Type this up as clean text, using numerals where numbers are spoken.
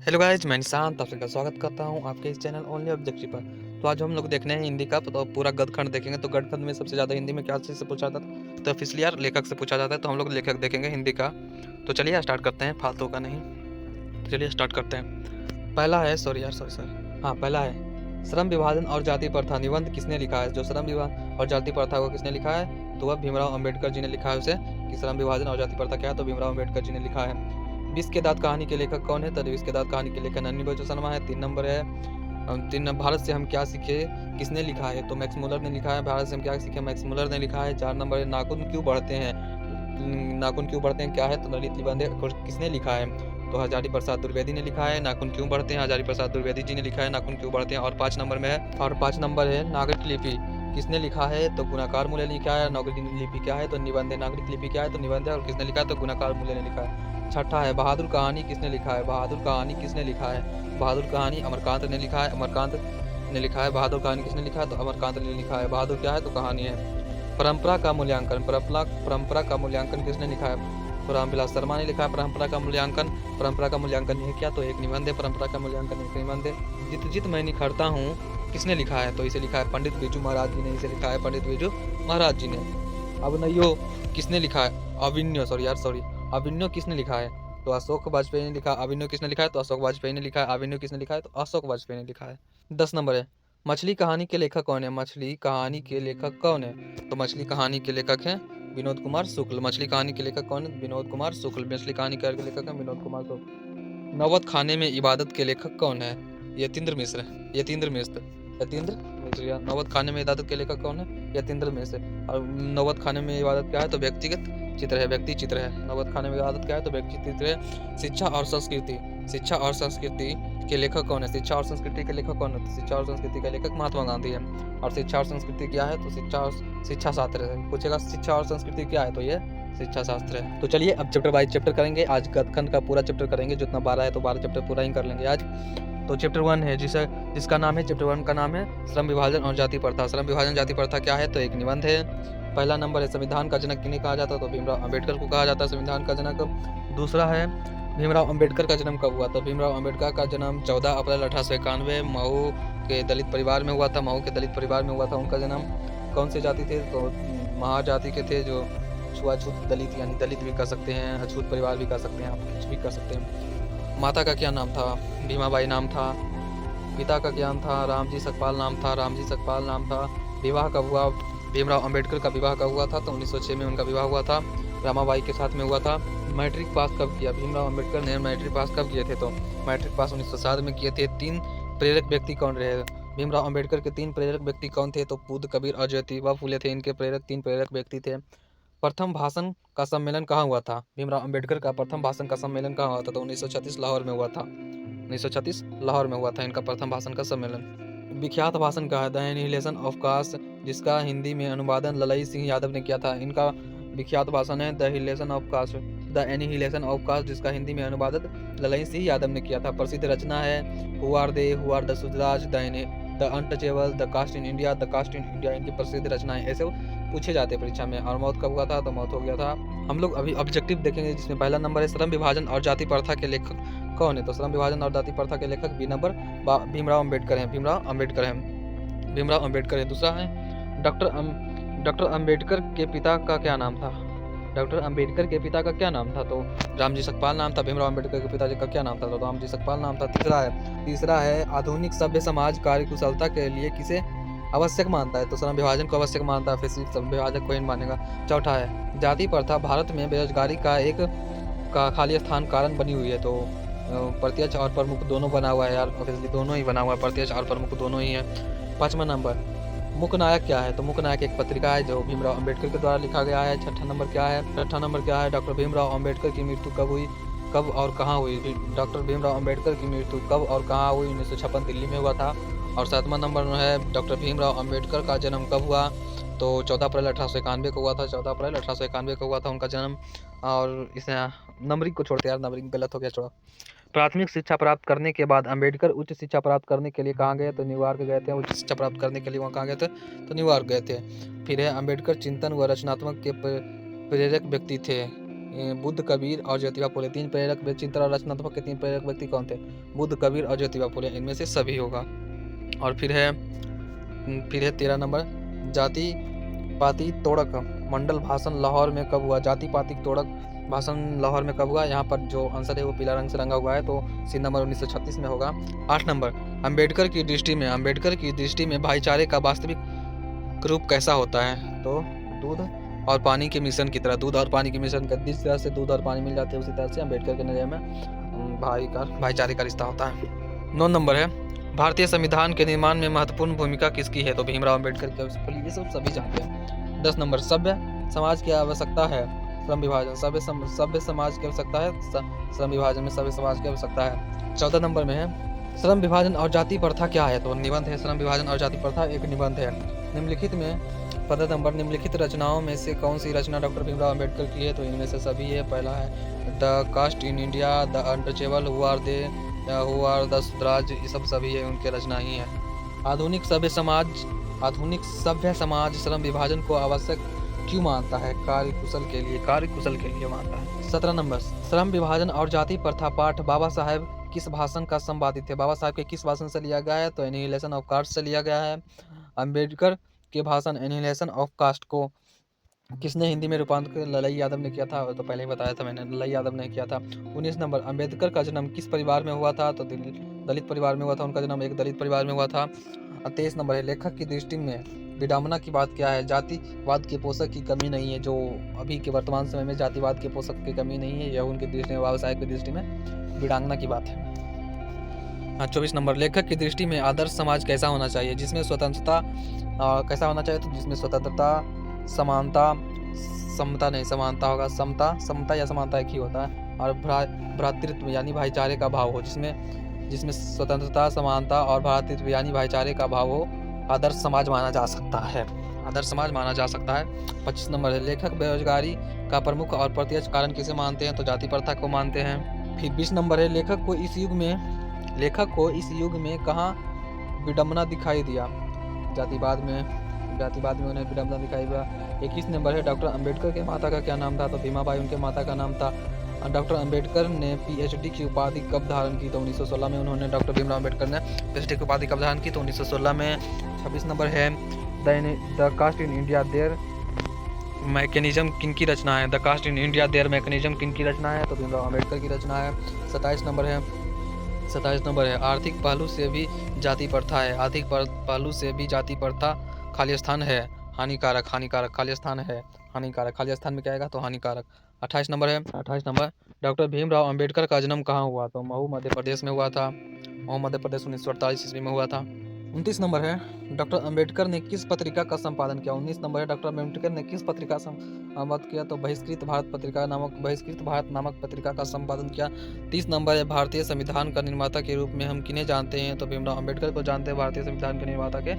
Hello guys, मैं निशांत आप सबका स्वागत करता हूं आपके इस चैनल ओनली ऑब्जेक्टिव पर। तो आज हम लोग देखने हैं हिंदी का, तो पूरा गदखंड देखेंगे। तो गदखंड में सबसे ज़्यादा हिंदी में क्या चीज़ से पूछा जाता था? तो ऑफिशियल यार लेखक से पूछा जाता है। तो हम लोग लेखक देखेंगे हिंदी का। तो चलिए स्टार्ट करते हैं, फालतू का नहीं। तो चलिए स्टार्ट करते हैं। पहला है, सॉरी सर, हाँ पहला है, श्रम विभाजन और जाति प्रथा निबंध किसने लिखा है? जो श्रम विभाजन और जाति प्रथा को किसने लिखा है? तो वह भीमराव अम्बेडकर जी ने लिखा है उसे, कि श्रम विभाजन और जाति प्रथा क्या है? तो भीमराव अम्बेडकर जी ने लिखा है। विष के दांत कहानी के लेखक कौन है? तो विष के दांत कहानी के लेखक नन्ही बच्चू शर्मा है। 3 नंबर है, भारत से हम क्या सीखे किसने लिखा है? तो मैक्स मुलर ने लिखा है। भारत से हम क्या सीखे, मैक्स मुलर ने लिखा है। 4 नंबर है, नाखून क्यों बढ़ते हैं? नाखून क्यों बढ़ते हैं क्या है? तो ललित निबंध किसने लिखा है? तो हजारी प्रसाद द्विवेदी ने लिखा है। नाखून क्यों बढ़ते हैं, हजारी प्रसाद द्विवेदी जी ने लिखा है नाखून क्यों बढ़ते हैं। और 5 नंबर में है, और 5 नंबर है, नागरिक लिपि किसने लिखा है? तो गुणाकार मूल्य लिखा है। नागरिक लिपि क्या है? तो निबंध है। नागरिक लिपि क्या है? तो निबंध है। और किसने लिखा है? तो गुणाकार मूल्य ने लिखा है। छठा है, बहादुर कहानी किसने लिखा है? बहादुर कहानी किसने लिखा है? बहादुर कहानी अमरकांत ने लिखा है। अमरकांत ने लिखा है। बहादुर कहानी किसने लिखा है? तो अमरकांत ने लिखा है। बहादुर क्या है? तो कहानी है। परंपरा का मूल्यांकन, परंपरा का मूल्यांकन किसने लिखा है? तो रामविलास शर्मा ने लिखा है परंपरा का मूल्यांकन। परंपरा का मूल्यांकन है क्या? तो एक निबंध है। परंपरा का मूल्यांकन एक निबंध है। जित जित मैं निखरता हूँ किसने लिखा है? तो इसे लिखा है पंडित बिरजू महाराज जी ने। इसे लिखा है पंडित बिरजू महाराज जी ने। अब नयो किसने लिखा है? अभिन्यो, सॉरी, अभिन्यो किसने लिखा है? तो अशोक वाजपेयी ने लिखा। अभिन्यो किसने लिखा है? तो अशोक वाजपेयी ने लिखा है। अभिन्यो किसने लिखा है? तो अशोक वाजपेयी ने लिखा है। 10 नंबर है, मछली कहानी के लेखक कौन है? मछली कहानी के लेखक कौन है? तो मछली कहानी के लेखक हैं विनोद कुमार शुक्ल। मछली कहानी के लेखक कौन है? विनोद कुमार शुक्ल। मछली कहानी के लेखक हैं विनोद कुमार शुक्ल। नौबत खाने में इबादत के लेखक कौन है? यतीन्द्र मिश्र। यतीन्द्र मिश्र यतीन्द्र मिश्र या नौबत खाने में इबादत के लेखक कौन है? यतीन्द्र मिश्र। और नौबत खाने में इबादत क्या है? तो व्यक्तिगत चित्र है, व्यक्ति चित्र है। नौबत खाने में इबादत क्या है? तो व्यक्ति चित्र है। शिक्षा और संस्कृति, शिक्षा और संस्कृति के लेखक कौन है? शिक्षा और संस्कृति के लेखक कौन है? तो शिक्षा और संस्कृति का लेखक महात्मा गांधी है। और शिक्षा और संस्कृति क्या है? तो शिक्षा शास्त्र है। पूछेगा शिक्षा और संस्कृति क्या है? तो ये शिक्षा शास्त्र है। तो चलिए अब चैप्टर वाइज चैप्टर करेंगे। आज गदखंड का पूरा चैप्टर करेंगे, जितना 12 है तो 12 चैप्टर पूरा ही कर लेंगे आज। तो चैप्टर 1 है जिसका नाम है, चैप्टर 1 का नाम है श्रम विभाजन और जाति प्रथा। श्रम विभाजन जाति प्रथा क्या है? तो एक निबंध है। पहला नंबर है, संविधान का जनक किन्हें कहा जाता है? तो भीमराव अम्बेडकर को कहा जाता है संविधान का जनक। दूसरा है, भीमराव अम्बेडकर का जन्म कब हुआ? तो भीमराव अम्बेडकर का जन्म 14 अप्रैल 1891 मऊ के दलित परिवार में हुआ था। मऊ के दलित परिवार में हुआ था उनका जन्म। कौन से जाति थे? तो महाजाति के थे, जो छुआछूत दलित, यानी दलित भी कर सकते हैं, अछूत परिवार भी कर सकते हैं, आप कुछ भी कर सकते हैं। माता का क्या नाम था? भीमाबाई नाम था। पिता का क्या नाम था? रामजी सकपाल नाम था। रामजी सकपाल नाम था। विवाह कब हुआ? भीमराव अम्बेडकर का विवाह कब हुआ था? तो 1906 में उनका विवाह हुआ था, रामाबाई के साथ में हुआ था। मैट्रिक पास कब किया? भीमराव अम्बेडकर ने मैट्रिक पास कब किए थे? तो मैट्रिक पास 1907 में किए थे। 3 प्रेरक व्यक्ति कौन रहे? भीमराव अम्बेडकर के 3 प्रेरक व्यक्ति कौन थे? तो बुद्ध, कबीर और ज्योतिबा फुले थे इनके 3 प्रेरक व्यक्ति थे। प्रथम भाषण का सम्मेलन कहाँ हुआ था? भीमराव अम्बेडकर का प्रथम भाषण का सम्मेलन कहाँ हुआ था? तो 1936 लाहौर में हुआ था। 1936 लाहौर में हुआ था इनका प्रथम भाषण का सम्मेलन। विख्यात भाषण का है द एनिहिलेशन ऑफ कास्ट, जिसका हिंदी में अनुवादन ललई सिंह यादव ने किया था। इनका विख्यात भाषण है the annihilation of caste, the annihilation of caste, जिसका हिंदी में अनुवादन ललई सिंह यादव ने किया था। प्रसिद्ध रचना है who are they, who are the Shudras, the untouchable, the caste in India, the caste in India, इनकी प्रसिद्ध रचनाएं ऐसे पूछे जाते हैं परीक्षा में। और मौत कब हुआ था? तो मौत हो गया था। हम लोग अभी ऑब्जेक्टिव देखेंगे, जिसमें पहला नंबर है, श्रम विभाजन और जाति प्रथा के लेखक कौन है? तो श्रम विभाजन और जाति प्रथा के लेखक बी नंबर भीमराव अम्बेडकर हैं। भीमराव अम्बेडकर हैं। भीमराव अम्बेडकर है। दूसरा है, डॉक्टर अम्बेडकर के पिता का क्या नाम था? डॉक्टर अम्बेडकर के पिता का क्या नाम था? तो रामजी सकपाल नाम था। भीमराव अम्बेडकर के पिताजी का क्या नाम था? तो रामजी सकपाल नाम था। तीसरा है आधुनिक सभ्य समाज कार्यकुशलता के लिए किसे आवश्यक मानता है? तो श्रम विभाजन को आवश्यक मानता है, फिर श्रम विभाजक को ही मानेगा। चौथा है, जाति प्रथा भारत में बेरोजगारी का एक खाली स्थान कारण बनी हुई है। तो प्रत्यक्ष और प्रमुख दोनों बना हुआ है यार, ऑब्वियसली दोनों ही बना हुआ है, प्रत्यक्ष और प्रमुख दोनों ही है। 5वां नंबर, मुख्य नायक क्या है? तो मुख्य नायक एक पत्रिका है जो भीमराव अम्बेडकर के द्वारा लिखा गया है। छठा नंबर क्या है? डॉक्टर भीमराव अम्बेडकर की मृत्यु कब हुई, कब और कहाँ हुई? डॉक्टर भीमराव अम्बेडकर की मृत्यु कब और कहाँ हुई? 1956 दिल्ली में हुआ था। और 7वां नंबर है, डॉक्टर भीमराव अम्बेडकर का जन्म कब हुआ? तो 14 अप्रैल 1891 को हुआ था। 14 अप्रैल 1891 को हुआ था उनका जन्म। और इसे नंबरिंग को छोड़ते यार, नंबरिंग गलत हो गया थोड़ा। प्राथमिक शिक्षा प्राप्त करने के बाद अम्बेडकर उच्च शिक्षा प्राप्त करने के लिए कहाँ गए? तो न्यूयॉर्क गए थे। उच्च शिक्षा प्राप्त करने के लिए वहाँ कहाँ गए थे? तो न्यूयॉर्क गए थे। फिर है, अम्बेडकर चिंतन व रचनात्मक के प्रेरक व्यक्ति थे। बुद्ध, कबीर और ज्योतिबा फुले। 3 प्रेरक चिंतन और रचनात्मक के 3 प्रेरक व्यक्ति कौन थे? बुद्ध, कबीर और ज्योतिबा फुले, इनमें से सभी होगा। और फिर है 13 नंबर, जाति पाति तोड़क मंडल भाषण लाहौर में कब हुआ? जाति पाति तोड़क भाषण लाहौर में कब हुआ? यहाँ पर जो आंसर है वो पीला रंग से रंगा हुआ है, तो सी नंबर 1936 में होगा। 8 नंबर, अंबेडकर की दृष्टि में भाईचारे का वास्तविक रूप कैसा होता है? तो दूध और पानी के मिश्रण की तरह, दूध और पानी के मिश्रण का, जिस तरह से दूध और पानी मिल जाते हैं उसी तरह से अंबेडकर के नजरिए में भाईचारे का रिश्ता होता है। 9 नंबर है, भारतीय संविधान के निर्माण में महत्वपूर्ण भूमिका किसकी है? तो भीमराव अम्बेडकर की। ये सब सभी जानते हैं। 10 नंबर, सभ्य समाज की आवश्यकता है श्रम विभाजन। सभ्य समाज की आवश्यकता है श्रम विभाजन में सभ्य समाज की आवश्यकता है। 14 नंबर में है, श्रम विभाजन और जाति प्रथा क्या है? तो निबंध है, श्रम विभाजन और जाति प्रथा एक निबंध है। निम्नलिखित में 15 नंबर, निम्नलिखित रचनाओं में से कौन सी रचना डॉक्टर भीमराव अम्बेडकर की है? तो इनमें से सभी है। पहला है the caste in India, the untouchable, who are the Shudras, ये सब सभी है उनके रचना ही है। आधुनिक सभ्य समाज श्रम विभाजन को आवश्यक क्यों मानता है? कार्यकुशल के लिए मानता है। 17 नंबर, श्रम विभाजन और जाति प्रथा पाठ बाबा साहेब किस भाषण का संपादित है? बाबा साहेब के किस भाषण से लिया गया है? तो एनिहिलेशन ऑफ कास्ट से लिया गया है। अम्बेडकर के भाषण एनिहिलेशन ऑफ कास्ट को किसने हिंदी में रूपांतरित? ललाई यादव ने किया था, तो पहले ही बताया था मैंने, ललाई यादव ने किया था। 19 नंबर, अम्बेडकर का जन्म किस परिवार में हुआ था? तो दलित परिवार में हुआ था, उनका जन्म एक दलित परिवार में हुआ था। 23 नंबर है, लेखक की दृष्टि में विडंबना की बात क्या है? जातिवाद के पोषक की कमी नहीं है। जो अभी के वर्तमान समय में जातिवाद के पोषक की कमी नहीं है, यह उनकी दृष्टि में, बाबा साहेब की दृष्टि में विडंबना की बात है। 24 नंबर, लेखक की दृष्टि में आदर्श समाज कैसा होना चाहिए? जिसमें स्वतंत्रता कैसा होना चाहिए? तो जिसमें स्वतंत्रता, समानता, समता नहीं, समानता होगा, समता या समानता एक ही होता है, और भ्रातृत्व यानी भाईचारे का भाव हो। जिसमें स्वतंत्रता, समानता और भ्रातृत्व यानी भाईचारे का भाव हो, आदर्श समाज माना जा सकता है। 25 नंबर है, लेखक बेरोजगारी का प्रमुख और प्रत्यक्ष कारण किसे मानते हैं? तो जाति प्रथा को मानते हैं। फिर 20 नंबर है, लेखक को इस युग में कहाँ विडंबना दिखाई दिया? जातिवाद में उन्हें विडंबना दिखाई दिया। 21 नंबर है, डॉक्टर अंबेडकर के माता का क्या नाम था? तो भीमाबाई उनके माता का नाम था। डॉक्टर अंबेडकर ने पीएचडी की उपाधि कब धारण की? तो 1916 में उन्होंने, डॉक्टर भीमराव अम्बेडकर ने पीएचडी की उपाधि कब धारण की? तो 1916 में। 26 नंबर है, the caste in India their mechanism किनकी रचना है? The caste in India their mechanism किनकी रचना है? तो भीमराव अम्बेडकर की रचना है। 27 नंबर है, आर्थिक पहलू से भी जाति प्रथा है। आर्थिक पहलू से भी जाति प्रथा खालिस्तान है हानिकारक, खालिस्तान है हानिकारक, खालिस्तान में क्या आएगा? तो हानिकारक। 28 नंबर, डॉक्टर भीमराव अम्बेडकर का जन्म कहाँ हुआ? तो महू मध्य प्रदेश में हुआ था। महू मध्य प्रदेश 1948 ईस्वी में हुआ था। 29 नंबर है, डॉक्टर अम्बेडकर ने किस पत्रिका का संपादन किया? 19 नंबर है, डॉक्टर अम्बेडकर ने किस पत्रिका संपादन किया? तो बहिष्कृत भारत नामक पत्रिका का संपादन किया। 30 नंबर है, भारतीय संविधान का निर्माता के रूप में हम किन्हें जानते हैं? तो भीमराव अम्बेडकर को जानते हैं भारतीय संविधान के निर्माता के